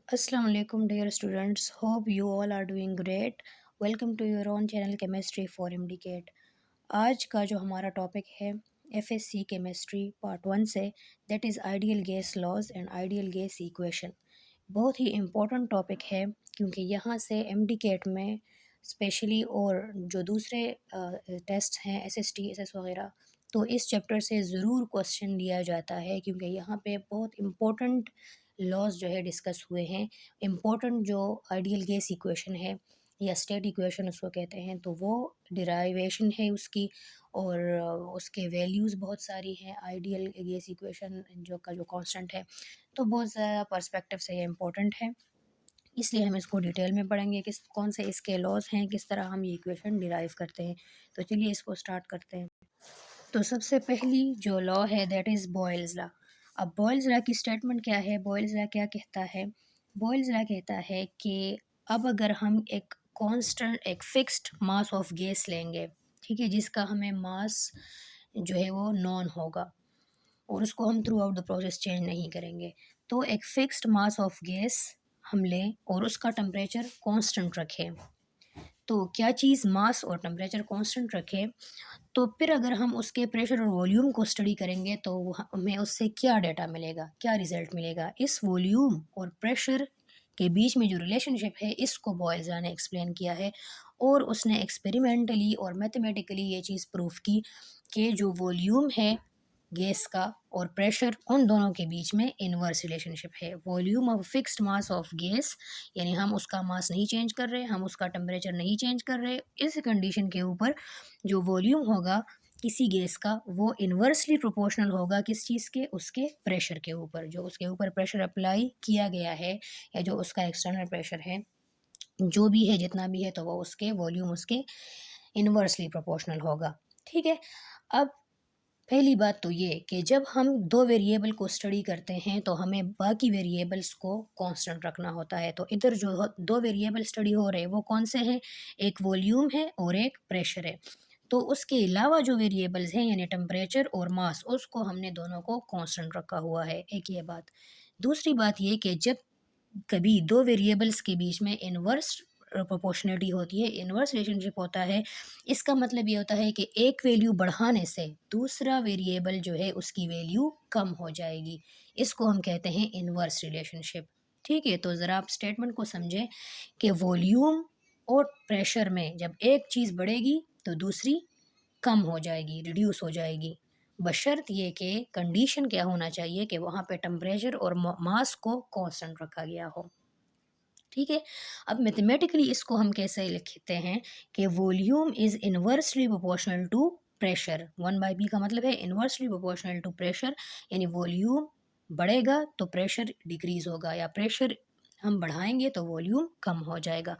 Assalamu alaikum dear students. Hope you all are doing great. Welcome to your own channel Chemistry for MDCAT. आज का जो हमारा topic है FSC chemistry part 1 से, that is ideal gas laws and ideal gas equation. बहुत ही important topic है क्योंकि यहाँ से MDCAT में स्पेशली और जो दूसरे टेस्ट हैं SST SS वगैरह, तो इस चैप्टर से ज़रूर क्वेश्चन लिया जाता है क्योंकि यहाँ पे बहुत इम्पोर्टेंट लॉज जो है डिस्कस हुए हैं। इम्पोर्टेंट जो आइडियल गैस इक्वेशन है या स्टेट इक्वेशन उसको कहते हैं, तो वो डिराइवेशन है उसकी और उसके वैल्यूज़ बहुत सारी हैं। आइडियल गैस इक्वेशन जो कांस्टेंट है, तो बहुत ज़्यादा पर्सपेक्टिव से ये इम्पोर्टेंट है, इसलिए हम इसको डिटेल में पढ़ेंगे किस कौन से इसके लॉज हैं, किस तरह हम ये इक्वेशन डिराइव करते हैं। तो चलिए इसको स्टार्ट करते हैं। तो सबसे पहली जो लॉ है दैट इज़ बॉयल्स लॉ। अब बॉयल्स लॉ की स्टेटमेंट क्या है? बॉयल्स लॉ क्या कहता है? बॉयल्स लॉ कहता है कि अब अगर हम एक कांस्टेंट, एक फिक्स्ड मास ऑफ गैस लेंगे, ठीक है, जिसका हमें मास जो है वो नॉन होगा और उसको हम through out the process change नहीं करेंगे, तो एक फिक्स्ड मास ऑफ गैस हम लें और उसका टेम्परेचर कांस्टेंट रखें। तो क्या चीज़ मास और टेम्परेचर कांस्टेंट रखे, तो फिर अगर हम उसके प्रेशर और वॉल्यूम को स्टडी करेंगे तो हमें उससे क्या डेटा मिलेगा, क्या रिजल्ट मिलेगा। इस वॉल्यूम और प्रेशर के बीच में जो रिलेशनशिप है, इसको बॉयल्स ने एक्सप्लेन किया है और उसने एक्सपेरिमेंटली और मैथमेटिकली ये चीज़ प्रूफ की कि जो वॉल्यूम है गैस का और प्रेशर, उन दोनों के बीच में इनवर्स रिलेशनशिप है। Volume of fixed mass of gas, यानी हम उसका मास नहीं चेंज कर रहे, हम उसका टेम्परेचर नहीं चेंज कर रहे, इस कंडीशन के ऊपर जो वॉल्यूम होगा किसी गैस का, वो इन्वर्सली प्रोपोर्शनल होगा किस चीज़ के? उसके प्रेशर के ऊपर। जो उसके ऊपर प्रेशर अप्लाई किया गया है या जो उसका एक्सटर्नल प्रेशर है, जो भी है, जितना भी है, तो वो उसके वॉल्यूम उसके इन्वर्सली प्रोपोर्शनल होगा। ठीक है। अब पहली बात तो ये कि जब हम दो वेरिएबल को स्टडी करते हैं तो हमें बाकी वेरिएबल्स को कांस्टेंट रखना होता है। तो इधर जो दो वेरिएबल स्टडी हो रहे हैं वो कौन से हैं? एक वॉल्यूम है और एक प्रेशर है। तो उसके अलावा जो वेरिएबल्स हैं यानी टेम्परेचर और मास, उसको हमने दोनों को कांस्टेंट रखा हुआ है। एक ये बात। दूसरी बात ये कि जब कभी दो वेरिएबल्स के बीच में इनवर्स प्रोपोर्शनलिटी होती है, इनवर्स रिलेशनशिप होता है, इसका मतलब ये होता है कि एक वैल्यू बढ़ाने से दूसरा वेरिएबल जो है उसकी वैल्यू कम हो जाएगी। इसको हम कहते हैं इनवर्स रिलेशनशिप। ठीक है, तो ज़रा आप स्टेटमेंट को समझें कि वॉल्यूम और प्रेशर में जब एक चीज़ बढ़ेगी तो दूसरी कम हो जाएगी, रिड्यूस हो जाएगी, बशर्त ये कि कंडीशन क्या होना चाहिए कि वहाँ पे टेम्परेचर और मास को कांस्टेंट रखा गया हो। ठीक है। अब मैथमेटिकली इसको हम कैसे लिखते हैं कि volume is inversely proportional to pressure. 1/p का मतलब है इन्वर्सली प्रोपोर्शनल टू प्रेशर, यानी वॉल्यूम बढ़ेगा तो प्रेशर डिक्रीज होगा, या प्रेशर हम बढ़ाएंगे तो वॉल्यूम कम हो जाएगा।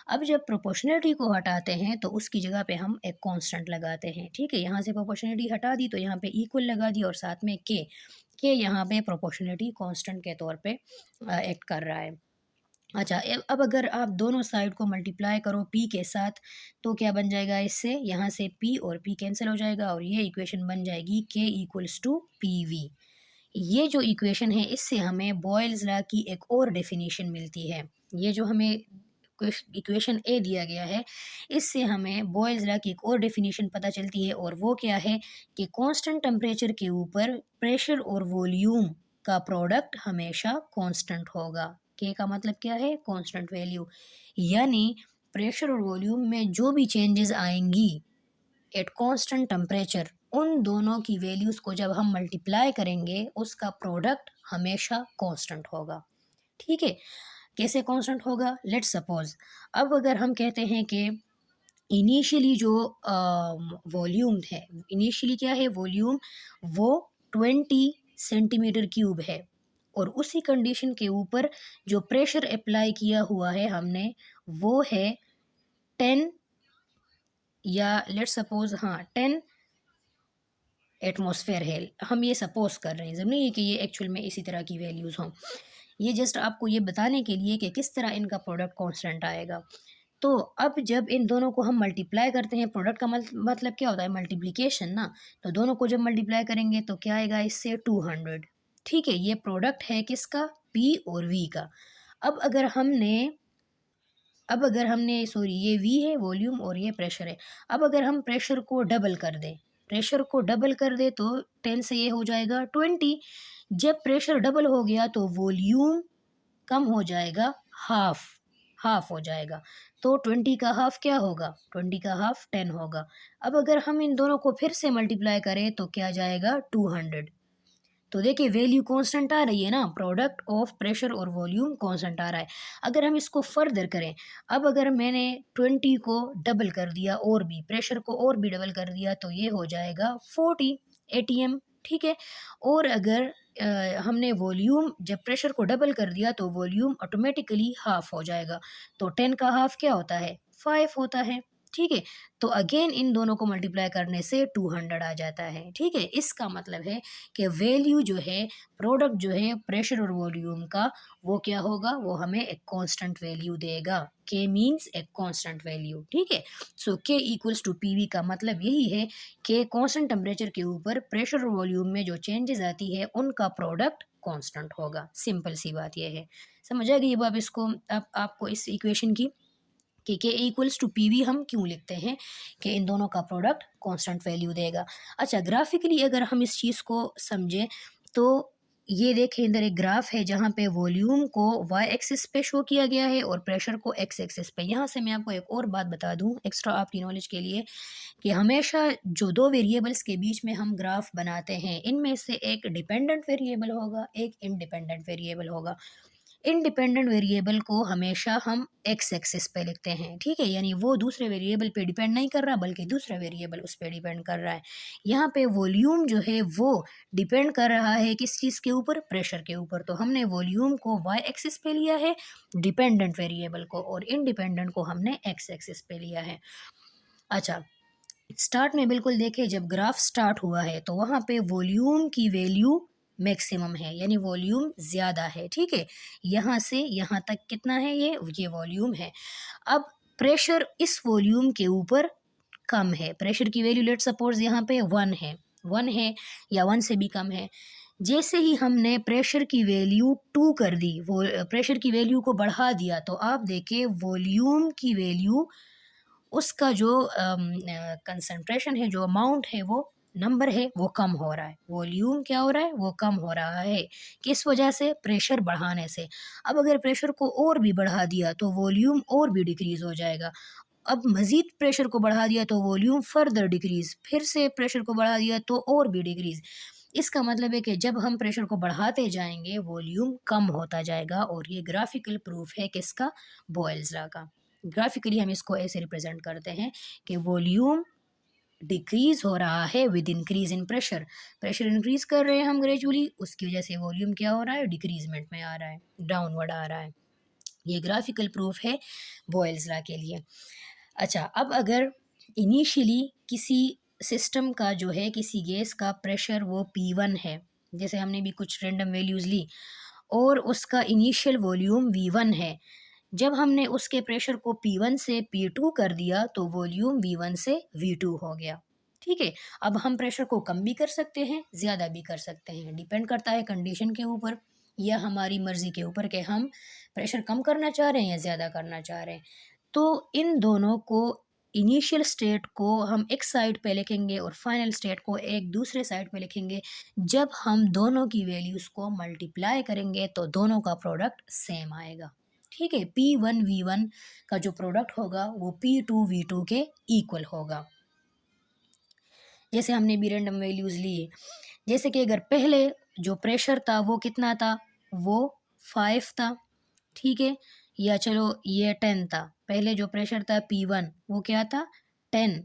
अब जब प्रोपोर्शनलिटी को हटाते हैं तो उसकी जगह पे हम एक कांस्टेंट लगाते हैं। ठीक है, यहाँ से प्रोपोर्शनलिटी हटा दी तो यहाँ पे इक्वल लगा दी और साथ में के यहाँ पे प्रोपोर्शनलिटी कांस्टेंट के तौर पे एक्ट कर रहा है। अच्छा, अब अगर आप दोनों साइड को मल्टीप्लाई करो p के साथ, तो क्या बन जाएगा? इससे यहाँ से p और p कैंसिल हो जाएगा और ये इक्वेशन बन जाएगी k इक्वल्स टू PV। ये जो इक्वेशन है, इससे हमें बॉयल्स लॉ की एक और डेफिनेशन मिलती है। ये जो हमें इक्वेशन ए दिया गया है, इससे हमें बॉयल्स लॉ की एक और डेफिनेशन पता चलती है, और वो क्या है कि कांस्टेंट टेम्परेचर के ऊपर प्रेशर और वॉल्यूम का प्रोडक्ट हमेशा कांस्टेंट होगा। के का मतलब क्या है? Constant value. यानी प्रेशर और वॉल्यूम में जो भी चेंजेस आएंगी एट कांस्टेंट टेम्परेचर, उन दोनों की वैल्यूज़ को जब हम मल्टीप्लाई करेंगे उसका प्रोडक्ट हमेशा कांस्टेंट होगा। ठीक है। कैसे कांस्टेंट होगा? लेट्स सपोज, अब अगर हम कहते हैं कि इनिशियली जो वॉल्यूम है, इनिशियली क्या है वॉल्यूम, वो 20 सेंटीमीटर क्यूब है, और उसी कंडीशन के ऊपर जो प्रेशर अप्लाई किया हुआ है हमने, वो है 10, या लेट्स सपोज, हाँ, 10 एटमॉस्फेयर है। हम ये सपोज कर रहे हैं, जब नहीं है कि ये एक्चुअल में इसी तरह की वैल्यूज़ हों। ये जस्ट आपको ये बताने के लिए कि किस तरह इनका प्रोडक्ट कांस्टेंट आएगा। तो अब जब इन दोनों को हम मल्टीप्लाई करते हैं, प्रोडक्ट का मतलब क्या होता है? मल्टीप्लिकेशन ना। तो दोनों को जब मल्टीप्लाई करेंगे तो क्या आएगा? इससे 200। ठीक है, ये प्रोडक्ट है किसका? P और V का। अब अगर हमने सॉरी, ये V है वॉल्यूम और ये प्रेशर है। अब अगर हम प्रेशर को डबल कर दें तो 10 से ये हो जाएगा 20। जब प्रेशर डबल हो गया तो वॉल्यूम कम हो जाएगा, हाफ हाफ हो जाएगा। तो 20 का हाफ क्या होगा? 20 का हाफ 10 होगा। अब अगर हम इन दोनों को फिर से मल्टीप्लाई करें तो क्या जाएगा? 200। तो देखिए वैल्यू कांस्टेंट आ रही है ना, प्रोडक्ट ऑफ प्रेशर और वॉल्यूम कांस्टेंट आ रहा है। अगर हम इसको फर्दर करें, अब अगर मैंने 20 को डबल कर दिया और भी प्रेशर को और भी डबल कर दिया तो ये हो जाएगा 40 एटीएम, ठीक है। और अगर हमने वॉल्यूम जब प्रेशर को डबल कर दिया तो वॉल्यूम ऑटोमेटिकली हाफ हो जाएगा। तो 10 का हाफ क्या होता है? 5 होता है, ठीक है। तो अगेन इन दोनों को मल्टीप्लाई करने से 200 आ जाता है, ठीक है। इसका मतलब है कि वैल्यू जो है, प्रोडक्ट जो है प्रेशर और वॉल्यूम का, वो क्या होगा? वो हमें एक कांस्टेंट वैल्यू देगा। के मीन्स एक कांस्टेंट वैल्यू, ठीक है। सो के इक्वल्स टू पीवी का मतलब यही है कि कांस्टेंट टेम्परेचर के ऊपर प्रेशर और वॉल्यूम में जो चेंजेस आती है उनका प्रोडक्ट कांस्टेंट होगा। सिंपल सी बात यह है। समझ आ गई अब आप इसको, अब आपको इस इक्वेशन की कि के इक्वल्स टू पी वी हम क्यों लिखते हैं कि इन दोनों का प्रोडक्ट कांस्टेंट वैल्यू देगा। अच्छा, ग्राफिकली अगर हम इस चीज़ को समझें तो ये देखें, इधर एक ग्राफ है जहाँ पे वॉल्यूम को वाई एक्सिस पे शो किया गया है और प्रेशर को एक्स एक्सिस पे। यहाँ से मैं आपको एक और बात बता दूँ एक्स्ट्रा आपकी नॉलेज के लिए, कि हमेशा जो दो वेरिएबल्स के बीच में हम ग्राफ बनाते हैं इनमें से एक डिपेंडेंट वेरिएबल होगा, एक इंडिपेंडेंट वेरिएबल होगा। इंडिपेंडेंट वेरिएबल को हमेशा हम एक्स एक्सिस पे लिखते हैं, ठीक है। यानी वो दूसरे वेरिएबल पे डिपेंड नहीं कर रहा बल्कि दूसरा वेरिएबल उस पे डिपेंड कर रहा है। यहाँ पे वॉल्यूम जो है वो डिपेंड कर रहा है किस चीज़ के ऊपर? प्रेशर के ऊपर। तो हमने वॉल्यूम को वाई एक्सिस पे लिया है डिपेंडेंट वेरिएबल को, और इंडिपेंडेंट को हमने एक्स एक्सिस पे लिया है। अच्छा, स्टार्ट में बिल्कुल देखिए, जब ग्राफ स्टार्ट हुआ है तो वहाँ पे वॉल्यूम की वैल्यू मैक्सिमम है, यानी वॉल्यूम ज़्यादा है, ठीक है। यहाँ से यहाँ तक कितना है? ये वॉल्यूम है। अब प्रेशर इस वॉल्यूम के ऊपर कम है। प्रेशर की वैल्यू लेट सपोज यहाँ पे 1 है या 1 से भी कम है। जैसे ही हमने प्रेशर की वैल्यू 2 कर दी, वो प्रेशर की वैल्यू को बढ़ा दिया, तो आप देखिए वॉल्यूम की वैल्यू, उसका जो कंसंट्रेशन है, जो अमाउंट है, वो नंबर है, वो कम हो रहा है। वॉल्यूम क्या हो रहा है? वो कम हो रहा है। किस वजह से? प्रेशर बढ़ाने से। अब अगर प्रेशर को और भी बढ़ा दिया तो वॉल्यूम और भी डिक्रीज हो जाएगा। अब मज़ीद प्रेशर को बढ़ा दिया तो वॉल्यूम फर्दर डिक्रीज, फिर से प्रेशर को बढ़ा दिया तो और भी डिक्रीज। इसका मतलब है कि जब हम प्रेशर को बढ़ाते जाएंगे वॉल्यूम कम होता जाएगा, और ये ग्राफिकल प्रूफ है किसका? बॉयल्स लॉ का। ग्राफिकली हम इसको ऐसे रिप्रेजेंट करते हैं कि वॉल्यूम डिक्रीज हो रहा है with increase in pressure. Pressure increase कर रहे हैं हम ग्रेजुअली, उसकी वजह से वॉल्यूम क्या हो रहा है? डिक्रीजमेंट में आ रहा है, डाउनवर्ड आ रहा है। ये ग्राफिकल प्रूफ है बॉयल्स लॉ के लिए। अच्छा, अब अगर इनिशियली किसी सिस्टम का जो है, किसी गैस का प्रेशर वो P1 है, जैसे हमने भी कुछ रैंडम वैल्यूज़ ली, और उसका इनिशियल वॉल्यूम V1 है। जब हमने उसके प्रेशर को P1 से P2 कर दिया तो वॉल्यूम V1 से V2 हो गया, ठीक है। अब हम प्रेशर को कम भी कर सकते हैं, ज़्यादा भी कर सकते हैं, डिपेंड करता है कंडीशन के ऊपर या हमारी मर्ज़ी के ऊपर कि हम प्रेशर कम करना चाह रहे हैं या ज़्यादा करना चाह रहे हैं। तो इन दोनों को, इनिशियल स्टेट को हम एक साइड पे लिखेंगे और फाइनल स्टेट को एक दूसरे साइड पे लिखेंगे। जब हम दोनों की वैल्यूज़ को मल्टीप्लाई करेंगे तो दोनों का प्रोडक्ट सेम आएगा, ठीक है। P1V1 का जो प्रोडक्ट होगा वो P2V2 के इक्वल होगा। जैसे हमने भी रैंडम वैल्यूज़ लिए, जैसे कि अगर पहले जो प्रेशर था वो कितना था? वो 5 था, ठीक है। या चलो ये 10 था। पहले जो प्रेशर था P1 वो क्या था? 10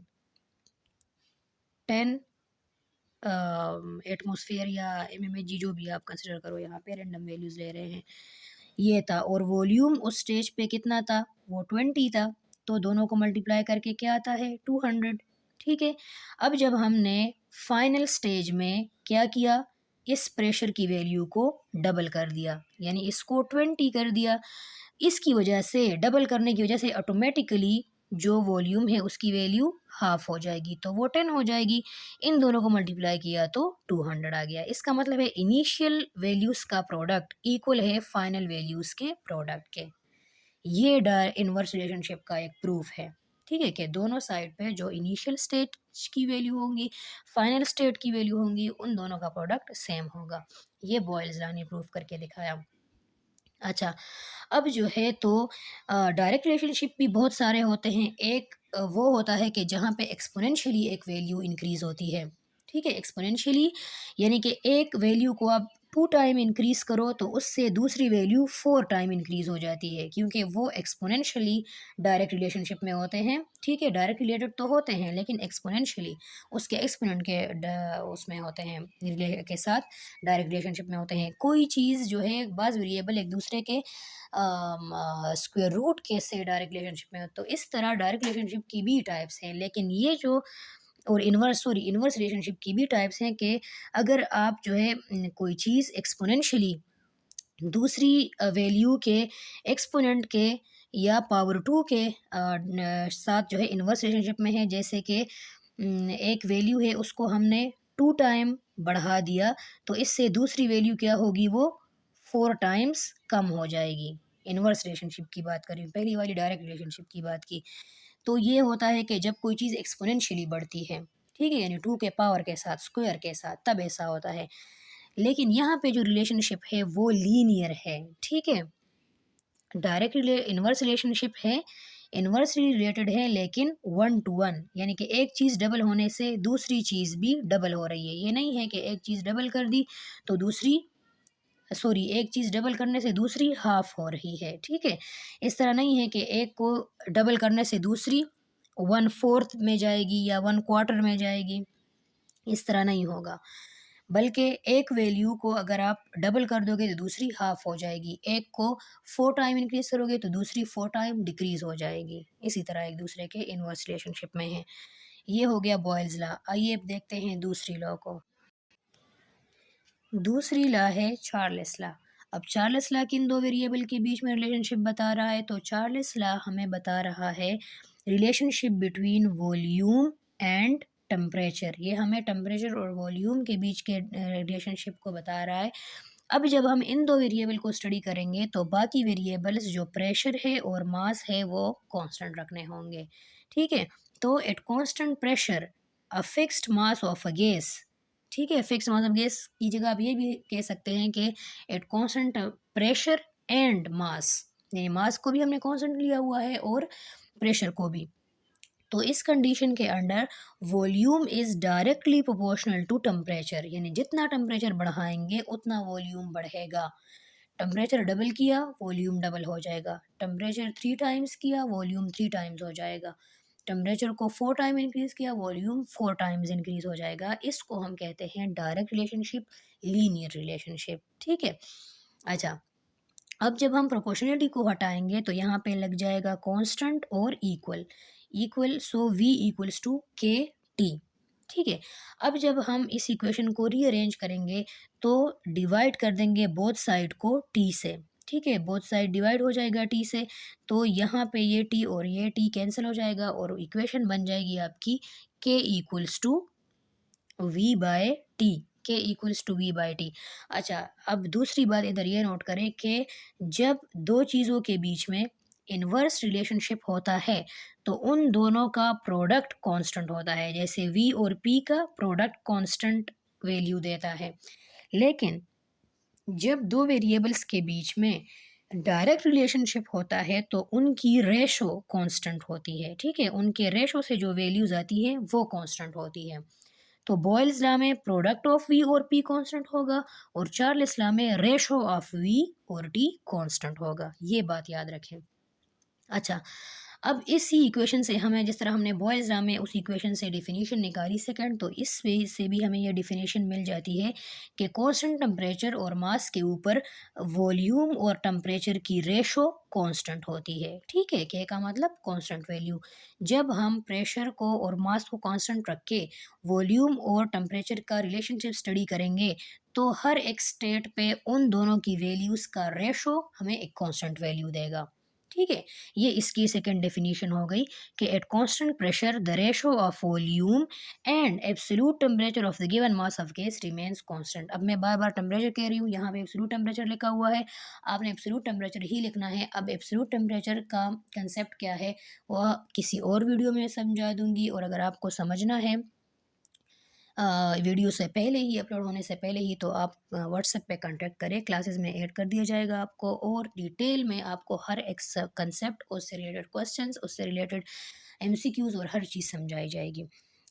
एटमॉस्फेयर या mmHg, जो भी आप कंसिडर करो, यहाँ पे रैंडम वैल्यूज़ ले रहे हैं, ये था। और वॉल्यूम उस स्टेज पे कितना था? वो 20 था। तो दोनों को मल्टीप्लाई करके क्या आता है? 200, ठीक है। अब जब हमने फाइनल स्टेज में क्या किया? इस प्रेशर की वैल्यू को डबल कर दिया, यानी इसको 20 कर दिया। इसकी वजह से, डबल करने की वजह से ऑटोमेटिकली जो वॉल्यूम है उसकी वैल्यू हाफ हो जाएगी, तो वो 10 हो जाएगी। इन दोनों को मल्टीप्लाई किया तो 200 आ गया। इसका मतलब है इनिशियल वैल्यूज़ का प्रोडक्ट इक्वल है फाइनल वैल्यूज़ के प्रोडक्ट के। ये इनवर्स रिलेशनशिप का एक प्रूफ है। ठीक है, कि दोनों साइड पे जो इनिशियल स्टेट की वैल्यू होंगी, फाइनल स्टेट की वैल्यू होंगी, उन दोनों का प्रोडक्ट सेम होगा। ये बॉयल्स लॉ ने प्रूफ करके दिखाया। अच्छा, अब जो है तो डायरेक्ट रिलेशनशिप भी बहुत सारे होते हैं। एक वो होता है कि जहाँ पे एक्स्पोनेंशियली एक वैल्यू इंक्रीज़ होती है। ठीक है? एक्स्पोनेंशियली यानी कि एक वैल्यू को आप 2 टाइम इंक्रीज़ करो तो उससे दूसरी वैल्यू 4 टाइम इंक्रीज़ हो जाती है, क्योंकि वो एक्स्पोनेंशियली डायरेक्ट रिलेशनशिप में होते हैं। ठीक है? डायरेक्ट रिलेटेड तो होते हैं लेकिन एक्स्पोनेंशियली उसके एक्सपोनेंट के उसमें होते हैं, के साथ डायरेक्ट रिलेशनशिप में होते हैं। कोई चीज़ जो है बाज़ वेरिएबल एक दूसरे के स्क्वायर रूट के से डायरेक्ट रिलेशनशिप में हो, तो इस तरह डायरेक्ट रिलेशनशिप की भी टाइप्स हैं। लेकिन ये जो और इनवर्स रिलेशनशिप की भी टाइप्स हैं कि अगर आप जो है कोई चीज़ एक्स्पोनेंशियली दूसरी वैल्यू के एक्सपोनेंट के या पावर 2 के साथ जो है इनवर्स रिलेशनशिप में है। जैसे कि एक वैल्यू है उसको हमने 2 टाइम बढ़ा दिया, तो इससे दूसरी वैल्यू क्या होगी, वो 4 टाइम्स कम हो जाएगी। इनवर्स रिलेशनशिप की बात करें, पहली वाली डायरेक्ट रिलेशनशिप की बात की। तो ये होता है कि जब कोई चीज़ एक्स्पोनेंशियली बढ़ती है, ठीक है? यानी 2 के पावर के साथ, स्क्वायर के साथ, तब ऐसा होता है। लेकिन यहाँ पे जो रिलेशनशिप है वो लीनियर है, ठीक है? डायरेक्ट इनवर्स रिलेशनशिप है, इनवर्सली रिलेटेड है लेकिन 1 टू 1, यानी कि एक चीज़ डबल होने से दूसरी चीज़ भी डबल हो रही है। ये नहीं है कि एक चीज़ डबल कर दी तो दूसरी सॉरी एक चीज़ डबल करने से दूसरी हाफ हो रही है, ठीक है? इस तरह नहीं है कि एक को डबल करने से दूसरी 1/4 में जाएगी या 1 क्वार्टर में जाएगी, इस तरह नहीं होगा। बल्कि एक वैल्यू को अगर आप डबल कर दोगे तो दूसरी हाफ हो जाएगी। एक को 4 टाइम इंक्रीज़ करोगे तो दूसरी 4 टाइम डिक्रीज़ हो जाएगी। इसी तरह एक दूसरे के इनवर्स रिलेशनशिप में हैं। ये हो गया बॉयल्स लॉ। आइए अब देखते हैं दूसरी लॉ को। दूसरी लॉ है चार्ल्स लॉ। अब चार्ल्स लॉ किन 2 वेरिएबल के बीच में रिलेशनशिप बता रहा है, तो चार्ल्स लॉ हमें बता रहा है relationship between volume and temperature. ये हमें टेम्परेचर और वॉल्यूम के बीच के रिलेशनशिप को बता रहा है। अब जब हम इन 2 वेरिएबल को स्टडी करेंगे तो बाकी वेरिएबल्स जो प्रेशर है और मास है वो कांस्टेंट रखने होंगे, ठीक है? तो eight constant pressure a fixed mass of a gas, ठीक है? फिक्स्ड मास ऑफ गैस की जगह आप ये भी कह सकते हैं कि eight constant pressure and mass, यानी मास को भी हमने कांस्टेंट लिया हुआ है और प्रेशर को भी। तो इस कंडीशन के under volume is directly proportional to temperature, यानी जितना टेम्परेचर बढ़ाएंगे उतना वॉल्यूम बढ़ेगा। टेम्परेचर डबल किया, वॉल्यूम डबल हो जाएगा। टेम्परेचर 3 टाइम्स किया, वॉल्यूम 3 टाइम्स हो जाएगा। टेम्परेचर को 4 टाइम इंक्रीज़ किया, वॉल्यूम 4 टाइम्स इंक्रीज़ हो जाएगा। इसको हम कहते हैं डायरेक्ट रिलेशनशिप, लीनियर रिलेशनशिप, ठीक है? अच्छा, अब जब हम प्रोपोर्शनलिटी को हटाएँगे तो यहाँ पे लग जाएगा कांस्टेंट और equal. Equal so V equals to KT, ठीक है? अब जब हम इस इक्वेशन को रीअरेंज करेंगे तो डिवाइड कर देंगे बोथ साइड को T से, ठीक है? बोथ साइड डिवाइड हो जाएगा T से, तो यहाँ पे ये T और ये T कैंसल हो जाएगा और इक्वेशन बन जाएगी आपकी K equals to V by T, K equals to V by T. अच्छा, अब दूसरी बात इधर ये नोट करें कि जब दो चीज़ों के बीच में इनवर्स रिलेशनशिप होता है तो उन दोनों का प्रोडक्ट कांस्टेंट होता है। जैसे वी और पी का प्रोडक्ट कांस्टेंट वैल्यू देता है। लेकिन जब दो वेरिएबल्स के बीच में डायरेक्ट रिलेशनशिप होता है तो उनकी रेशो कांस्टेंट होती है, ठीक है? उनके रेशो से जो वैल्यूज़ आती हैं वो कांस्टेंट होती है। तो बॉयल्स लॉ में प्रोडक्ट ऑफ वी और पी कांस्टेंट होगा और चार्ल्स लॉ में रेशो ऑफ वी और टी कांस्टेंट होगा। ये बात याद रखें। अच्छा, अब इसी इक्वेशन से हमें जिस तरह हमने बॉयल्स लॉ में उस इक्वेशन से डेफिनेशन निकाली सेकंड, तो इस वे से भी हमें यह डेफिनेशन मिल जाती है कि कांस्टेंट टेम्परेचर और मास के ऊपर वॉल्यूम और टेम्परेचर की रेशो कांस्टेंट होती है, ठीक है? के का मतलब कांस्टेंट वैल्यू। जब हम प्रेशर को और मास को कांस्टेंट रख के वॉल्यूम और टेम्परेचर का रिलेशनशिप स्टडी करेंगे तो हर एक स्टेट पे उन दोनों की वैल्यूज़ का रेशो हमें एक कांस्टेंट वैल्यू देगा। ठीक है, ये इसकी सेकंड डेफिनेशन हो गई कि eight constant pressure the ratio of volume and absolute temperature of the given mass of gas remains constant. अब मैं बार बार टेम्परेचर कह रही हूँ, यहाँ पे एब्सोल्यूट टेम्परेचर लिखा हुआ है, आपने एब्सोल्यूट टेम्परेचर ही लिखना है। अब एब्सोल्यूट टेम्परेचर का कंसेप्ट क्या है वह किसी और वीडियो में समझा दूंगी, और अगर आपको समझना है वीडियो से पहले ही, अपलोड होने से पहले ही, तो आप व्हाट्सएप पे कांटेक्ट करें, क्लासेस में ऐड कर दिया जाएगा आपको, और डिटेल में आपको हर एक कंसेप्ट, उससे रिलेटेड क्वेश्चंस, उससे रिलेटेड एमसीक्यूज़ और हर चीज़ समझाई जाएगी,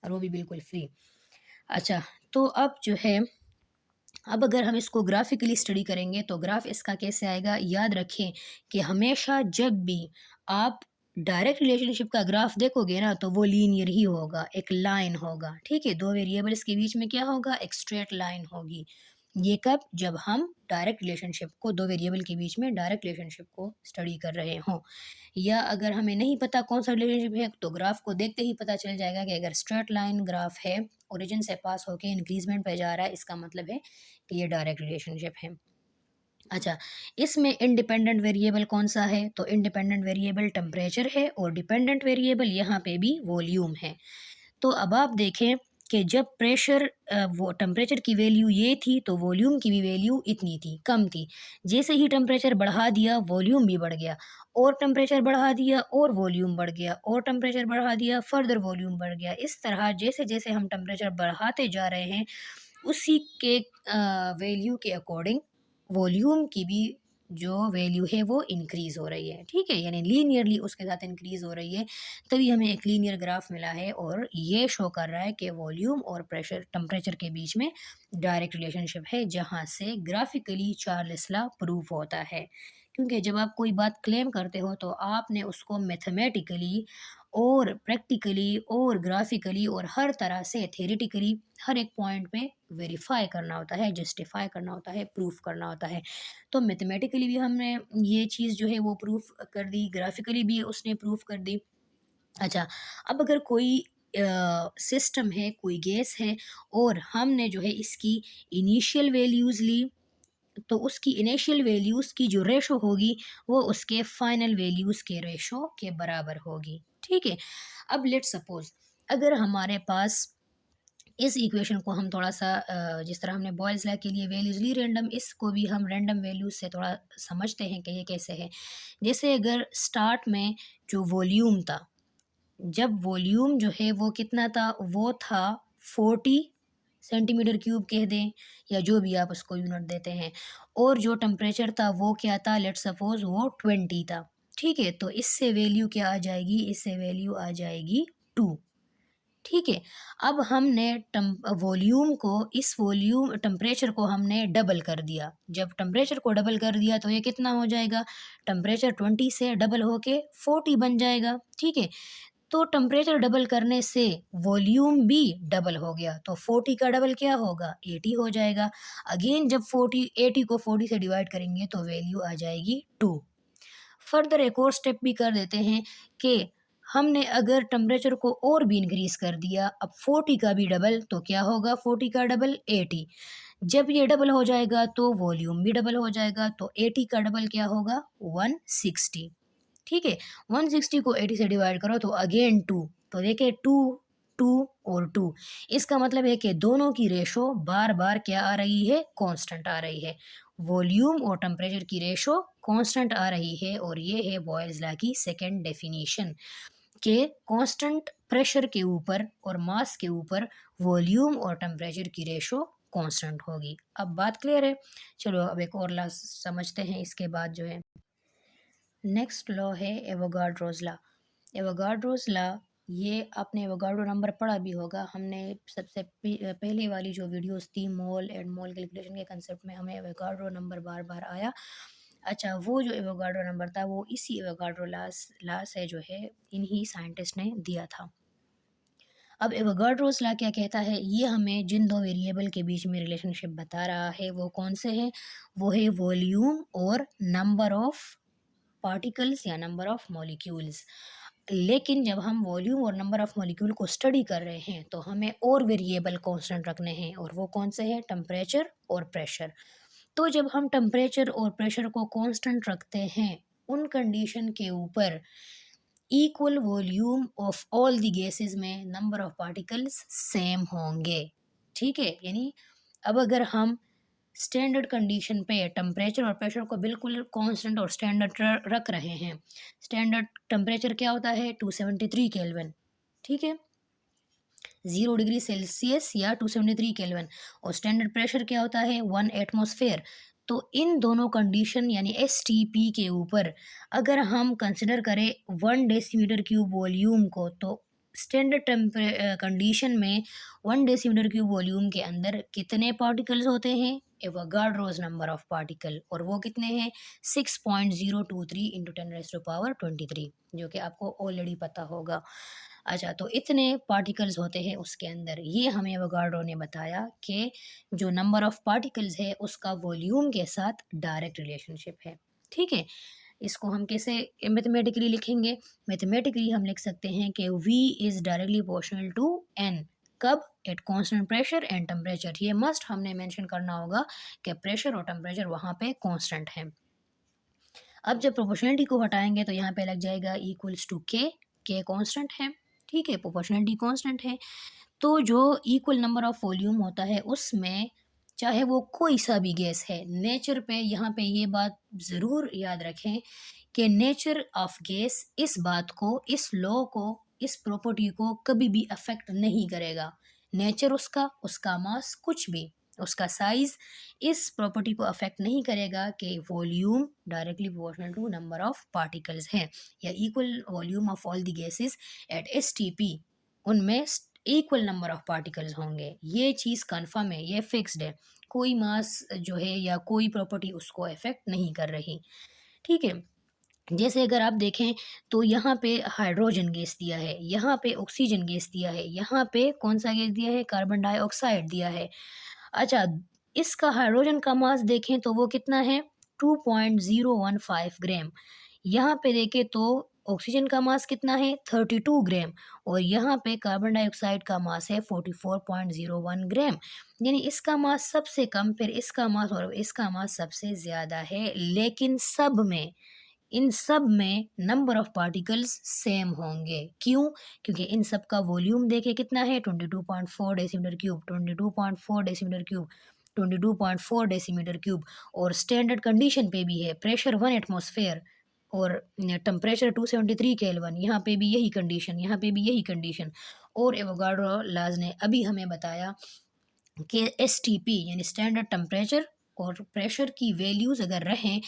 और वो भी बिल्कुल फ्री। अच्छा, तो अब जो है, अब अगर हम इसको ग्राफिकली स्टडी करेंगे तो ग्राफ इसका कैसे आएगा, याद रखें कि हमेशा जब भी आप डायरेक्ट रिलेशनशिप का ग्राफ देखोगे ना, तो वो लीनियर ही होगा, एक लाइन होगा। ठीक है, दो वेरिएबल्स के बीच में क्या होगा, एक स्ट्रेट लाइन होगी। ये कब, जब हम डायरेक्ट रिलेशनशिप को, दो वेरिएबल के बीच में डायरेक्ट रिलेशनशिप को स्टडी कर रहे हों। या अगर हमें नहीं पता कौन सा रिलेशनशिप है, तो ग्राफ को देखते ही पता चल जाएगा कि अगर स्ट्रेट लाइन ग्राफ है, ओरिजिन से पास होकर इंक्रीजमेंट पे जा रहा है, इसका मतलब है कि ये डायरेक्ट रिलेशनशिप है। अच्छा, इसमें इंडिपेंडेंट वेरिएबल कौन सा है, तो इंडिपेंडेंट वेरिएबल टेम्परेचर है, और डिपेंडेंट वेरिएबल यहाँ पे भी वॉल्यूम है। तो अब आप देखें कि जब प्रेशर वो टेम्परेचर की वैल्यू ये थी, तो वॉल्यूम की भी वैल्यू इतनी थी, कम थी। जैसे ही टेम्परेचर बढ़ा दिया, वॉल्यूम भी बढ़ गया, और टेम्परेचर बढ़ा दिया और वॉल्यूम बढ़ गया, और टेम्परेचर बढ़ा दिया, फर्दर वॉल्यूम बढ़ गया। इस तरह जैसे जैसे हम टेम्परेचर बढ़ाते जा रहे हैं, उसी के वैल्यू के अकॉर्डिंग वॉल्यूम की भी जो वैल्यू है वो इंक्रीज़ हो रही है। ठीक है, यानी लीनियरली उसके साथ इंक्रीज़ हो रही है, तभी हमें एक लीनियर ग्राफ मिला है, और ये शो कर रहा है कि वॉल्यूम और प्रेशर टेम्परेचर के बीच में डायरेक्ट रिलेशनशिप है, जहाँ से ग्राफिकली चार्ल्स लॉ प्रूव होता है। क्योंकि जब आप कोई बात क्लेम करते हो, तो आपने उसको मैथमेटिकली और प्रैक्टिकली और ग्राफिकली और हर तरह से थ्योरेटिकली हर एक पॉइंट पे वेरीफाई करना होता है, जस्टिफाई करना होता है, प्रूफ करना होता है। तो मैथमेटिकली भी हमने ये चीज़ जो है वो प्रूफ कर दी, ग्राफिकली भी उसने प्रूफ कर दी। अच्छा, अब अगर कोई सिस्टम है, कोई गैस है, और हमने जो है इसकी इनिशियल वैल्यूज़ ली, तो उसकी इनिशियल वैल्यूज़ की जो रेशो होगी, वो उसके फाइनल वैल्यूज़ के रेशो के बराबर होगी। ठीक है? अब लेट्स सपोज़ अगर हमारे पास इस इक्वेशन को हम थोड़ा-सा जिस तरह हमने बॉयल्स लॉ के लिए वैल्यूज़ ली रैंडम, इसको भी हम रैंडम वैल्यूज़ से थोड़ा समझते हैं कि ये कैसे है। जैसे अगर स्टार्ट में जो वॉल्यूम था, जब वॉल्यूम जो है वो कितना था, वो था 40 सेंटीमीटर क्यूब कह दें, या जो भी आप उसको यूनिट देते हैं, और जो टेम्परेचर था वो क्या था, लेट्स सपोज़ वो 20 था। ठीक है? तो इससे वैल्यू क्या आ जाएगी, इससे वैल्यू आ जाएगी 2। ठीक है? अब हमने वॉल्यूम को, इस वॉल्यूम टेम्परेचर को हमने डबल कर दिया। जब टेम्परेचर को डबल कर दिया, तो ये कितना हो जाएगा, टेम्परेचर 20 से डबल होके 40 बन जाएगा। ठीक है? तो टेम्परेचर डबल करने से वॉल्यूम भी डबल हो गया, तो 40 का डबल क्या होगा, 80 हो जाएगा। अगेन जब 80 को 40 से डिवाइड करेंगे, तो वैल्यू आ जाएगी 2। फर्दर एक और स्टेप भी कर देते हैं कि हमने अगर टेम्परेचर को और भी इंक्रीज़ कर दिया, अब 40 का भी डबल, तो क्या होगा, 40 का डबल 80। जब ये डबल हो जाएगा, तो वॉल्यूम भी डबल हो जाएगा, तो 80 का डबल क्या होगा, 160। ठीक है? 160 को 80 से डिवाइड करो, तो अगेन 2, तो देखिए 2, 2 और 2, इसका मतलब है कि दोनों की रेशो बार-बार क्या आ रही है, कांस्टेंट आ रही है। वॉल्यूम और टेम्परेचर की रेशो कांस्टेंट आ रही है, और ये है बॉयल्स लॉ की सेकंड डेफिनिशन कि कांस्टेंट प्रेशर के ऊपर और मास के ऊपर वॉल्यूम और टेम्परेचर की रेशो कांस्टेंट होगी। अब बात क्लियर है? चलो अब एक और लॉ समझते हैं, इसके बाद जो है नेक्स्ट लॉ है एवोगाड्रोस लॉ। एवोगाड्रोस लॉ, ये आपने एवोगाड्रो नंबर पढ़ा भी होगा। हमने सबसे पहले वाली जो वीडियोस थी, मोल एंड मोल कैलकुलेशन के कंसेप्ट में हमें एवोगाड्रो नंबर बार बार आया। अच्छा, वो जो एवोगाड्रो नंबर था, वो इसी एवोगाड्रो लॉ से जो है इन्हीं साइंटिस्ट ने दिया था। अब एवोगाड्रोस लॉ क्या कहता है, ये हमें जिन दो वेरिएबल के बीच में रिलेशनशिप बता रहा है, वो कौन से हैं, वो है वॉल्यूम और नंबर ऑफ पार्टिकल्स या नंबर ऑफ मॉलिक्यूल्स। लेकिन जब हम वॉल्यूम और नंबर ऑफ मॉलिक्यूल को स्टडी कर रहे हैं, तो हमें और वेरिएबल कांस्टेंट रखने हैं, और वो कौन से हैं, टेम्परेचर और प्रेशर। तो जब हम टेम्परेचर और प्रेशर को कांस्टेंट रखते हैं, उन कंडीशन के ऊपर equal volume of all the gases में नंबर ऑफ पार्टिकल्स सेम होंगे। ठीक है, यानी अब अगर हम स्टैंडर्ड कंडीशन पे टेम्परेचर और प्रेशर को बिल्कुल कांस्टेंट और स्टैंडर्ड रख रहे हैं। स्टैंडर्ड टेम्परेचर क्या होता है 273 केल्विन, ठीक है, 0 डिग्री सेल्सियस या 273 केल्विन, और स्टैंडर्ड प्रेशर क्या होता है 1 एटमॉस्फेयर। तो इन दोनों कंडीशन यानी STP के ऊपर अगर हम कंसिडर करें 1 डेसीमीटर क्यूब वॉल्यूम को, तो स्टैंडर्ड कंडीशन में 1 डेसीमीटर क्यूब वॉल्यूम के अंदर कितने पार्टिकल्स होते हैं, एवोगाड्रोस नंबर ऑफ पार्टिकल, और वो कितने हैं 6.023 इंटू 10⁻23, जो कि आपको ऑलरेडी पता होगा। अच्छा, तो इतने पार्टिकल्स होते हैं उसके अंदर, ये हमें एवोगाड्रो ने बताया कि जो नंबर ऑफ पार्टिकल्स है उसका वॉल्यूम के साथ डायरेक्ट रिलेशनशिप है। ठीक है, इसको हम कैसे मैथमेटिकली लिखेंगे? मैथमेटिकली हम लिख सकते हैं कि V is directly proportional to N। कब? At constant pressure and temperature. ये मस्ट हमने मेंशन करना होगा कि प्रेशर और टेम्परेचर वहाँ पे कांस्टेंट है। अब जब प्रोपोर्शनलिटी को हटाएंगे तो यहाँ पे लग जाएगा इक्वल्स टू के कांस्टेंट है, ठीक है, प्रोपोर्शनलिटी कांस्टेंट है। तो जो इक्वल नंबर ऑफ वॉल्यूम होता है उसमें चाहे वो कोई सा भी गैस है, नेचर पे यहाँ पे ये बात ज़रूर याद रखें कि नेचर ऑफ गैस इस बात को, इस लॉ को, इस प्रॉपर्टी को कभी भी अफेक्ट नहीं करेगा। नेचर उसका, उसका मास, कुछ भी, उसका साइज इस प्रॉपर्टी को अफेक्ट नहीं करेगा कि volume directly proportional to number of particles है, या equal volume of all the gases at STP, उनमें इक्वल नंबर ऑफ पार्टिकल्स होंगे। ये चीज़ कन्फर्म है, ये फिक्स्ड है, कोई मास जो है या कोई प्रॉपर्टी उसको अफेक्ट नहीं कर रही। ठीक है, जैसे अगर आप देखें तो यहाँ पे हाइड्रोजन गैस दिया है, यहाँ पे ऑक्सीजन गैस दिया है, यहाँ पे कौन सा गैस दिया है, कार्बन डाइऑक्साइड दिया है। अच्छा, इसका हाइड्रोजन का मास देखें तो वो कितना है 2.015 ग्राम। यहाँ पे देखें तो ऑक्सीजन का मास कितना है 32 ग्राम, और यहाँ पे कार्बन डाइऑक्साइड का मास है 44.01 ग्राम। यानी इसका मास सबसे कम, फिर इसका मास और इसका मास सबसे ज़्यादा है, लेकिन सब में, इन सब में नंबर ऑफ पार्टिकल्स सेम होंगे। क्यों? क्योंकि इन सब का वॉल्यूम देखे कितना है 22.4 decimetre cube, 22.4 decimetre cube, 22.4 decimetre cube, और स्टैंडर्ड कंडीशन पे भी है प्रेशर 1 एटमॉस्फेयर और टेम्परेचर 273 केल्विन, यहाँ पे भी यही कंडीशन, यहाँ पे भी यही कंडीशन। और एवोगाड्रो लाज ने अभी हमें बताया कि STP यानी स्टैंडर्ड टेम्परेचर और प्रेशर की वैल्यूज़ अगर रहें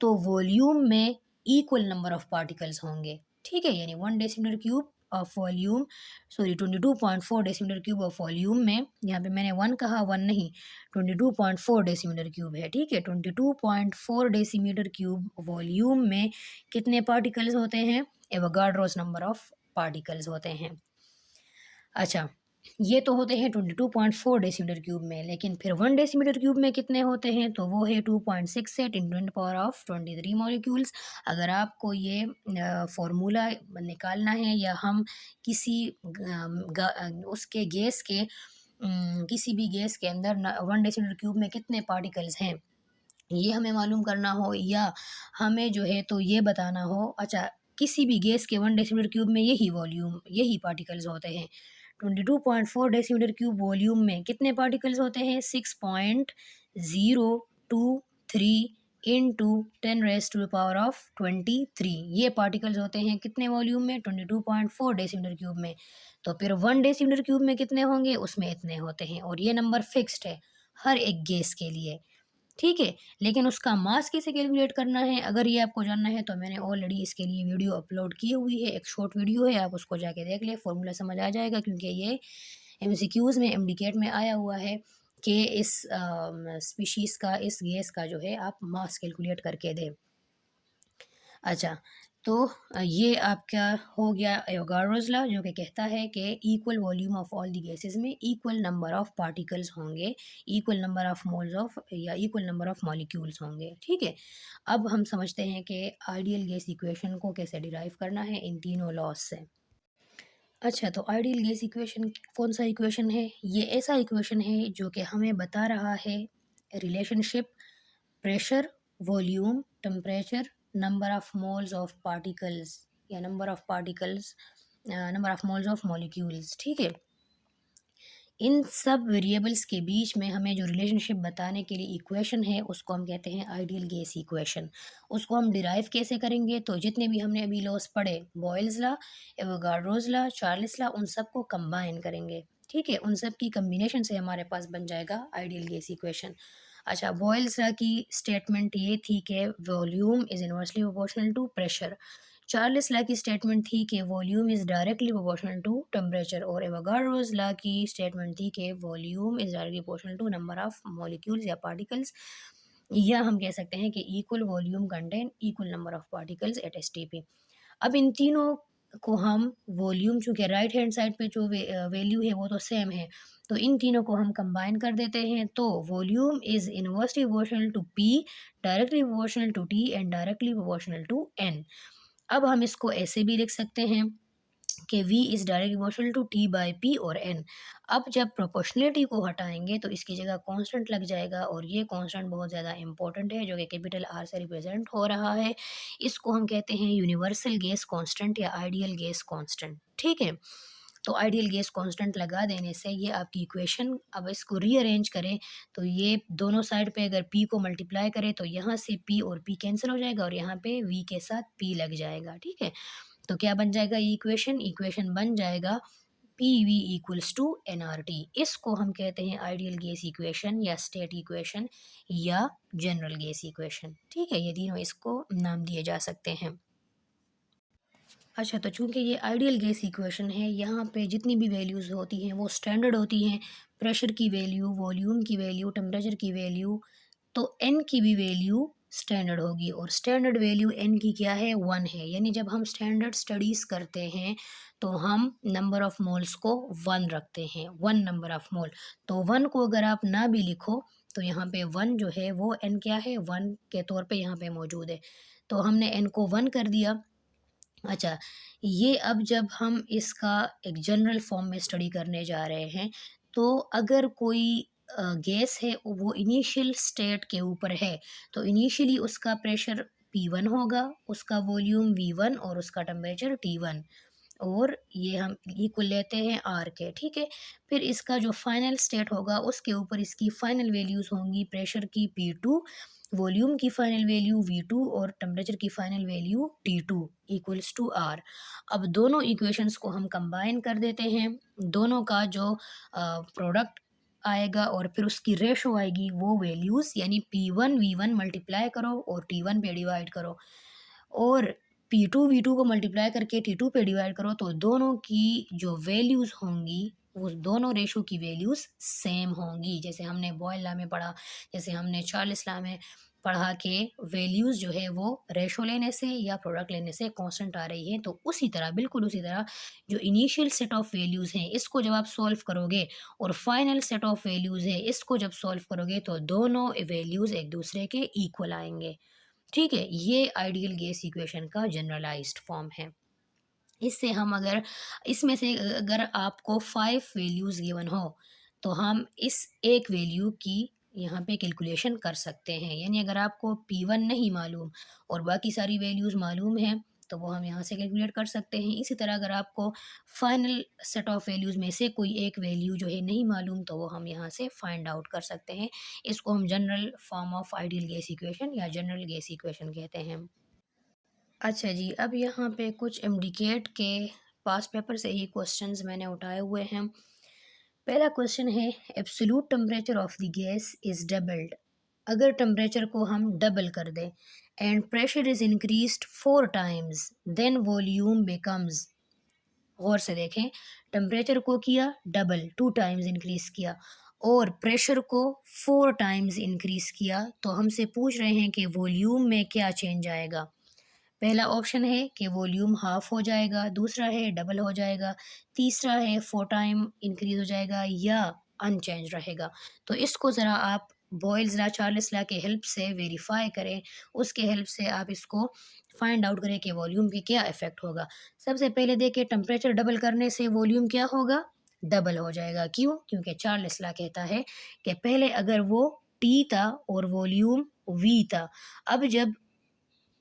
तो वॉल्यूम में इक्वल नंबर ऑफ पार्टिकल्स होंगे। ठीक है, यानी 1 decimetre cube of volume, sorry 22.4 decimetre cube of volume में, यहाँ पे मैंने 1 कहा, 1 नहीं, 22.4 डेसीमीटर क्यूब है। ठीक है, 22.4 डेसीमीटर क्यूब वॉल्यूम में कितने पार्टिकल्स होते हैं, एवोगाड्रोस नंबर ऑफ पार्टिकल्स होते हैं। अच्छा, ये तो होते हैं 22.4 डेसीमीटर क्यूब में, लेकिन फिर 1 डेसीमीटर क्यूब में कितने होते हैं, तो वो है 2.68 × 10⁻23 मॉलिक्यूल्स। अगर आपको ये फॉर्मूला निकालना है, या हम किसी उसके गैस के किसी भी गैस के अंदर 1 डेसीमीटर क्यूब में कितने पार्टिकल्स हैं ये हमें मालूम करना हो, या हमें जो है तो ये बताना हो, अच्छा, किसी भी गैस के 1 डेसीमीटर क्यूब में यही वॉल्यूम, यही पार्टिकल्स होते हैं, 22.4 डेसीमीटर क्यूब वॉल्यूम में कितने पार्टिकल्स होते हैं 6.023 इंटू 10⁻23, ये पार्टिकल्स होते हैं कितने वॉल्यूम में 22.4 डेसीमीटर क्यूब में। तो फिर 1 डेसीमीटर क्यूब में कितने होंगे, उसमें इतने होते हैं, और ये नंबर फिक्स्ड है हर एक गैस के लिए। ठीक है, लेकिन उसका मास कैसे कैलकुलेट करना है, अगर ये आपको जानना है तो मैंने ऑलरेडी इसके लिए वीडियो अपलोड की हुई है, एक शॉर्ट वीडियो है, आप उसको जाके देख ले, फॉर्मूला समझ आ जाएगा, क्योंकि ये MCQs में MDCAT में आया हुआ है कि इस स्पीशीज़ का, इस गैस का जो है आप मास कैलकुलेट करके दें। अच्छा, तो ये आपका हो गया एवोगाड्रोस लॉ, जो कि कहता है कि equal volume of all the gases में इक्वल नंबर ऑफ पार्टिकल्स होंगे, equal number of moles of, या इक्वल नंबर ऑफ मॉलिक्यूल्स होंगे। ठीक है, अब हम समझते हैं कि आइडियल गैस इक्वेशन को कैसे डिराइव करना है इन तीनों लॉज से। अच्छा, तो आइडियल गैस इक्वेशन कौन सा इक्वेशन है? ये ऐसा इक्वेशन है जो कि हमें बता रहा है relationship pressure, volume, temperature number of moles of particles या number of moles of molecules, ठीक है। इन सब वेरिएबल्स के बीच में हमें जो रिलेशनशिप बताने के लिए इक्वेशन है उसको हम कहते हैं आइडियल गैस इक्वेशन। उसको हम डिराइव कैसे करेंगे, तो जितने भी हमने अभी लॉस पढ़े, Boyle's law, Avogadro's law, Charles law, उन सबको कंबाइन करेंगे, ठीक है। उन सब की कम्बिनेशन से हमारे पास बन जाएगा आइडियल गैस इक्वेशन। अच्छा, बॉयल्स लॉ की स्टेटमेंट ये थी कि volume is inversely proportional to pressure. Charles law की स्टेटमेंट थी कि volume is directly proportional to temperature. और एवोगाड्रोस लॉ की स्टेटमेंट थी कि volume is directly proportional to number of molecules या पार्टिकल्स, या हम कह सकते हैं कि equal volume contain equal number of particles at STP. अब इन तीनों को हम वॉल्यूम, चूँकि राइट हैंड साइड पे जो वैल्यू है वो तो सेम है, तो इन तीनों को हम कंबाइन कर देते हैं, तो volume is inversely proportional to P, directly proportional to T and directly proportional to N. अब हम इसको ऐसे भी लिख सकते हैं कि V is direct proportional to T by P और N। अब जब प्रोपोर्शनलिटी को हटाएंगे तो इसकी जगह कांस्टेंट लग जाएगा, और ये कांस्टेंट बहुत ज़्यादा इंपॉर्टेंट है जो कि कैपिटल R से रिप्रेजेंट हो रहा है। इसको हम कहते हैं यूनिवर्सल गैस कांस्टेंट या आइडियल गैस कांस्टेंट, ठीक है। तो आइडियल गैस कांस्टेंट लगा देने से ये आपकी इक्वेशन, अब इसको रीअरेंज करें तो ये दोनों साइड पे अगर P को मल्टीप्लाई करें तो यहाँ से P और P कैंसिल हो जाएगा और यहाँ पे V के साथ P लग जाएगा, ठीक है। तो क्या बन जाएगा ये इक्वेशन? इक्वेशन बन जाएगा P V equals to N R T. इसको हम कहते हैं आइडियल गैस इक्वेशन या स्टेट इक्वेशन या जनरल गैस इक्वेशन, ठीक है। ये तीनों इसको नाम दिए जा सकते हैं। अच्छा, तो चूंकि ये आइडियल गैस इक्वेशन है, यहाँ पे जितनी भी वैल्यूज़ होती हैं वो स्टैंडर्ड होती हैं। प्रेशर की वैल्यू, वॉल्यूम की वैल्यू, टेम्परेचर की वैल्यू, तो एन की भी वैल्यू स्टैंडर्ड होगी, और स्टैंडर्ड वैल्यू एन की क्या है? 1 है। यानी जब हम स्टैंडर्ड स्टडीज़ करते हैं तो हम नंबर ऑफ़ मोल्स को 1 रखते हैं, 1 नंबर ऑफ़ मोल। तो 1 को अगर आप ना भी लिखो तो यहाँ पे 1 जो है वो एन क्या है? 1 के तौर पे यहाँ पे मौजूद है। तो हमने एन को 1 कर दिया। अच्छा, ये अब जब हम इसका एक जनरल फॉर्म में स्टडी करने जा रहे हैं, तो अगर कोई गैस है वो इनिशियल स्टेट के ऊपर है, तो इनिशियली उसका प्रेशर P1 होगा, उसका वॉल्यूम V1 और उसका टेम्परेचर T1, और ये हम इक्वल लेते हैं R के, ठीक है। फिर इसका जो फाइनल स्टेट होगा उसके ऊपर इसकी फाइनल वैल्यूज़ होंगी, प्रेशर की P2, वॉल्यूम की फाइनल वैल्यू V2 और टेम्परेचर की final value T2 equals to R। अब दोनों इक्वेशंस को हम कंबाइन कर देते हैं, दोनों का जो प्रोडक्ट आएगा और फिर उसकी रेशो आएगी वो वैल्यूज़, यानी P1 V1 मल्टीप्लाई करो और T1 पे डिवाइड करो, और P2 V2 को मल्टीप्लाई करके T2 पे डिवाइड करो, तो दोनों की जो वैल्यूज़ होंगी वो दोनों रेशो की वैल्यूज़ सेम होंगी। जैसे हमने बॉयल लॉ में पढ़ा, जैसे हमने चार्ल्स लॉ में पढ़ा के वैल्यूज़ जो है वो रेशो लेने से या प्रोडक्ट लेने से कांस्टेंट आ रही है, तो उसी तरह, बिल्कुल उसी तरह, जो इनिशियल सेट ऑफ वैल्यूज़ हैं इसको जब आप सॉल्व करोगे और फाइनल सेट ऑफ वैल्यूज़ है इसको जब सॉल्व करोगे, तो दोनों वैल्यूज़ एक दूसरे के इक्वल आएंगे, ठीक है। ये आइडियल गैस इक्वेशन का जनरलाइज्ड फॉर्म है। इससे हम अगर इसमें से अगर आपको 5 वैल्यूज़ गिवन हो, तो हम इस एक वैल्यू की यहाँ पे कैलकुलेशन कर सकते हैं। यानी अगर आपको P1 नहीं मालूम और बाकी सारी वैल्यूज़ मालूम हैं, तो वो हम यहाँ से कैलकुलेट कर सकते हैं। इसी तरह अगर आपको फाइनल सेट ऑफ वैल्यूज़ में से कोई एक वैल्यू जो है नहीं मालूम, तो वो हम यहाँ से फाइंड आउट कर सकते हैं। इसको हम general form of ideal gas equation या जनरल गैस इक्वेशन कहते हैं। अच्छा जी, अब यहाँ पे कुछ एमडीकेट के पास्ट पेपर से ही क्वेश्चंस मैंने उठाए हुए हैं। पहला क्वेश्चन है, absolute temperature of the gas is doubled. अगर टेम्परेचर को हम डबल कर दें and pressure is increased 4 times, then volume becomes. गौर से देखें, टेम्परेचर को किया डबल, 2 टाइम्स इंक्रीज़ किया, और प्रेशर को 4 टाइम्स इंक्रीज़ किया, तो हमसे पूछ रहे हैं कि वॉल्यूम में क्या चेंज आएगा। पहला ऑप्शन है कि वॉल्यूम हाफ हो जाएगा, दूसरा है डबल हो जाएगा, तीसरा है 4 टाइम इंक्रीज हो जाएगा, या अनचेंज रहेगा। तो इसको ज़रा आप बॉयल्स लॉ, चार्ल्स लॉ के हेल्प से वेरीफाई करें, उसके हेल्प से आप इसको फाइंड आउट करें कि वॉल्यूम पे क्या इफ़ेक्ट होगा। सबसे पहले देखिए, टेम्परेचर डबल करने से वॉल्यूम क्या होगा? डबल हो जाएगा। क्यों? क्योंकि चार्ल्स लॉ कहता है कि पहले अगर वो टी था और वॉल्यूम वी था, अब जब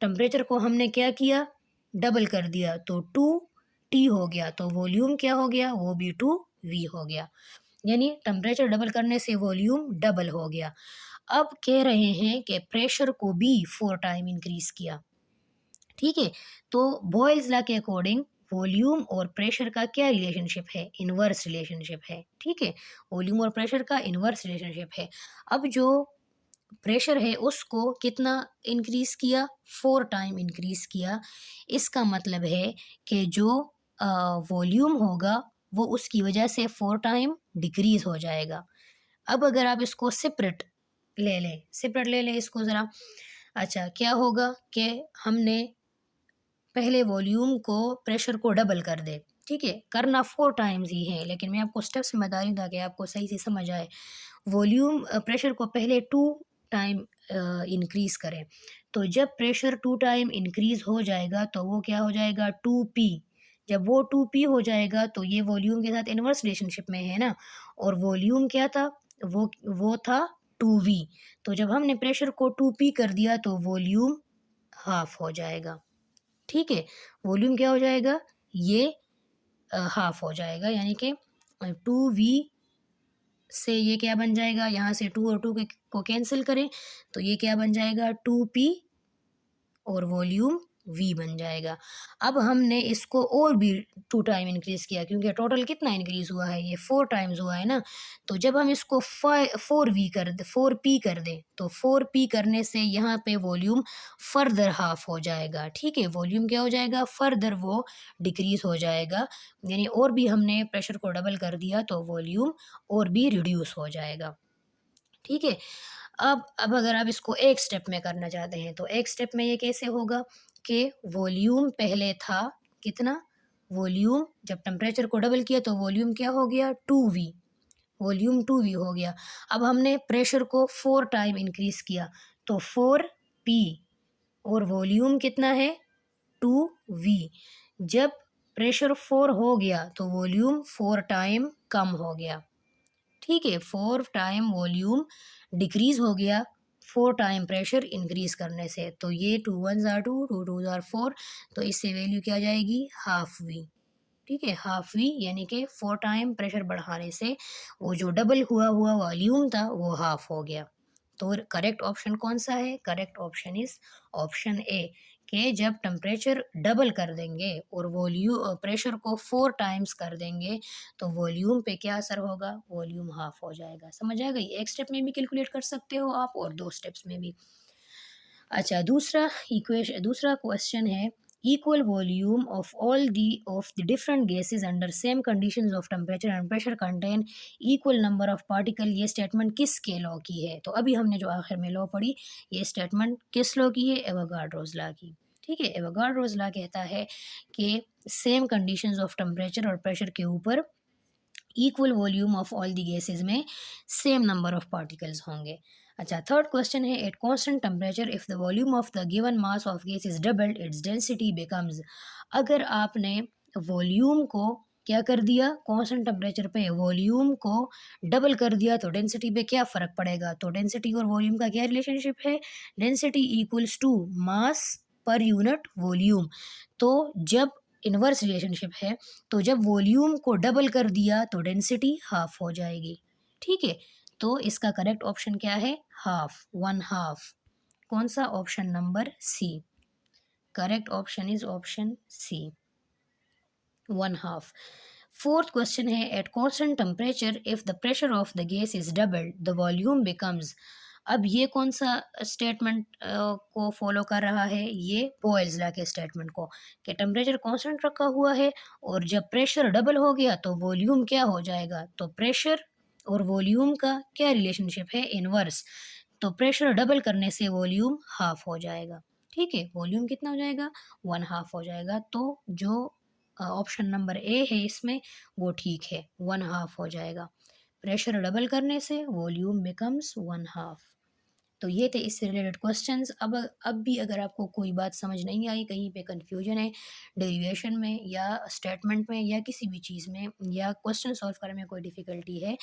टेम्परेचर को हमने क्या किया, डबल कर दिया, तो 2T हो गया, तो वॉल्यूम क्या हो गया, वो भी 2V हो गया। यानी टेम्परेचर डबल करने से वॉल्यूम डबल हो गया। अब कह रहे हैं कि प्रेशर को भी 4 टाइम इंक्रीज़ किया, ठीक है? तो बॉयल्स लॉ के अकॉर्डिंग वॉल्यूम और प्रेशर का क्या रिलेशनशिप है? इनवर्स रिलेशनशिप है, ठीक है? वॉल्यूम और प्रेशर का इनवर्स रिलेशनशिप है। अब जो प्रेशर है उसको कितना इंक्रीज़ किया? 4 टाइम इंक्रीज़ किया। इसका मतलब है कि जो वॉल्यूम होगा वो उसकी वजह से 4 टाइम डिक्रीज़ हो जाएगा। अब अगर आप इसको सेपरेट ले लें इसको ज़रा। अच्छा, क्या होगा कि हमने पहले वॉल्यूम को प्रेशर को डबल कर दें, ठीक है? करना 4 टाइम्स ही है, लेकिन मैं आपको स्टेप्स में बता रही हूँ ताकि आपको सही से समझ आए। वॉल्यूम प्रेशर को पहले 2 टाइम इंक्रीज़ करें, तो जब प्रेशर 2 टाइम इंक्रीज़ हो जाएगा तो वो क्या हो जाएगा, 2P। जब वो 2P हो जाएगा तो ये वॉल्यूम के साथ इनवर्स रिलेशनशिप में है ना, और वॉल्यूम क्या था, वो था 2V। तो जब हमने प्रेशर को 2P कर दिया तो वॉल्यूम हाफ़ हो जाएगा, ठीक है? वॉल्यूम क्या हो जाएगा, ये हाफ़ हो जाएगा, यानी कि 2V से ये क्या बन जाएगा, यहाँ से 2 और 2 को कैंसिल करें तो ये क्या बन जाएगा, 2P और वॉल्यूम V बन जाएगा। अब हमने इसको और भी 2 टाइम इंक्रीज़ किया, क्योंकि टोटल कितना इंक्रीज़ हुआ है, ये 4 टाइम्स हुआ है ना। तो जब हम इसको 4P कर दें तो 4P करने से यहाँ पे वॉल्यूम फर्दर हाफ़ हो जाएगा, ठीक है? वॉल्यूम क्या हो जाएगा, फर्दर वो डिक्रीज़ हो जाएगा। यानी और भी हमने प्रेशर को डबल कर दिया तो वॉल्यूम और भी रिड्यूस हो जाएगा, ठीक है? अब अगर आप इसको एक स्टेप में करना चाहते हैं, तो एक स्टेप में ये कैसे होगा कि वॉल्यूम पहले था कितना? वॉल्यूम जब टेम्परेचर को डबल किया तो वॉल्यूम क्या हो गया? 2V, वॉल्यूम 2V हो गया। अब हमने प्रेशर को 4 टाइम इंक्रीज़ किया, तो 4P और वॉल्यूम कितना है? 2V। जब प्रेशर 4 हो गया तो वॉल्यूम 4 टाइम कम हो गया, ठीक है? 4 टाइम वॉल्यूम डिक्रीज़ हो गया 4 टाइम प्रेशर इंक्रीज़ करने से। तो ये 2 1s आर 2, 2 2s आर 4, तो इससे वैल्यू क्या आ जाएगी, हाफ़ V, ठीक है? हाफ़ V, यानी कि 4 टाइम प्रेशर बढ़ाने से वो जो डबल हुआ हुआ वॉल्यूम था वो हाफ़ हो गया। तो करेक्ट ऑप्शन कौन-सा है? Correct option is option A, कि जब टेम्परेचर डबल कर देंगे और प्रेशर को 4 टाइम्स कर देंगे तो वॉल्यूम पे क्या असर होगा? वॉल्यूम हाफ़ हो जाएगा। समझ आ गई? एक स्टेप में भी कैलकुलेट कर सकते हो आप और 2 स्टेप्स में भी। अच्छा, दूसरा क्वेश्चन है, equal volume of the different gases under same conditions of temperature and pressure contain equal number of particle. ये स्टेटमेंट किसके लॉ की है? तो अभी हमने जो आखिर में लॉ पढ़ी, ये स्टेटमेंट किस लॉ की है? एवोगाड्रोस लॉ की, ठीक है? एवोगाड्रोस लॉ कहता है कि सेम कंडीशंस ऑफ टेम्परेचर और प्रेशर के ऊपर equal volume of all the gases में सेम नंबर ऑफ पार्टिकल्स होंगे। अच्छा, थर्ड क्वेश्चन है, at constant temperature if the volume of the given mass of gas is doubled its density becomes. अगर आपने volume को क्या कर दिया, कांस्टेंट टेम्परेचर पे वॉल्यूम को डबल कर दिया तो डेंसिटी पे क्या फ़र्क पड़ेगा? तो डेंसिटी और वॉल्यूम का क्या रिलेशनशिप है? Density equals to mass per unit volume. तो जब इनवर्स रिलेशनशिप है, तो जब वॉल्यूम को डबल कर दिया तो डेंसिटी हाफ हो जाएगी, ठीक है? तो इसका करेक्ट ऑप्शन क्या है? हाफ, 1/2। कौन सा? Option number C. Correct option is option C, 1/2। Fourth question है, at constant temperature if the pressure of the gas is doubled the volume becomes. अब ये कौन सा स्टेटमेंट को फॉलो कर रहा है? ये बॉयल्स लॉ के स्टेटमेंट को, कि टेम्परेचर कांस्टेंट रखा हुआ है और जब प्रेशर डबल हो गया तो वॉल्यूम क्या हो जाएगा? तो प्रेशर और वॉल्यूम का क्या रिलेशनशिप है? इनवर्स। तो प्रेशर डबल करने से वॉल्यूम हाफ हो जाएगा, ठीक है? वॉल्यूम कितना हो जाएगा? 1/2 हो जाएगा। तो जो ऑप्शन नंबर ए है इसमें वो ठीक है, 1/2 हो जाएगा। प्रेशर डबल करने से वॉल्यूम बिकम्स 1/2। तो ये थे इससे रिलेटेड क्वेश्चंस। अब भी अगर आपको कोई बात समझ नहीं आई, कहीं पे कन्फ्यूजन है डेरिवेशन में या स्टेटमेंट में या किसी भी चीज़ में, या क्वेश्चन सॉल्व करने में कोई डिफ़िकल्टी है,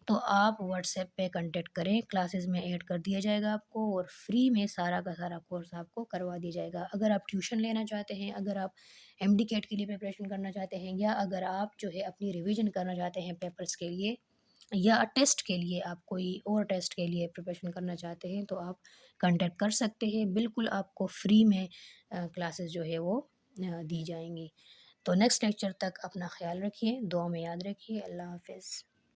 तो आप व्हाट्सएप पे कांटेक्ट करें, क्लासेस में ऐड कर दिया जाएगा आपको और फ्री में सारा का सारा कोर्स आपको करवा दिया जाएगा। अगर आप ट्यूशन लेना चाहते हैं, अगर आप एमडी-कैट के लिए प्रिपरेशन करना चाहते हैं या अगर आप जो है अपनी रिवीजन करना चाहते हैं पेपर्स के लिए या टेस्ट के लिए, आप कोई और टेस्ट के लिए प्रिपरेशन करना चाहते हैं, तो आप कांटेक्ट कर सकते हैं। बिल्कुल आपको फ्री में क्लासेस जो है वो दी जाएँगी। तो नेक्स्ट लेक्चर तक अपना ख़्याल रखिए, दुआ में याद रखिए। अल्लाह हाफ़िज़।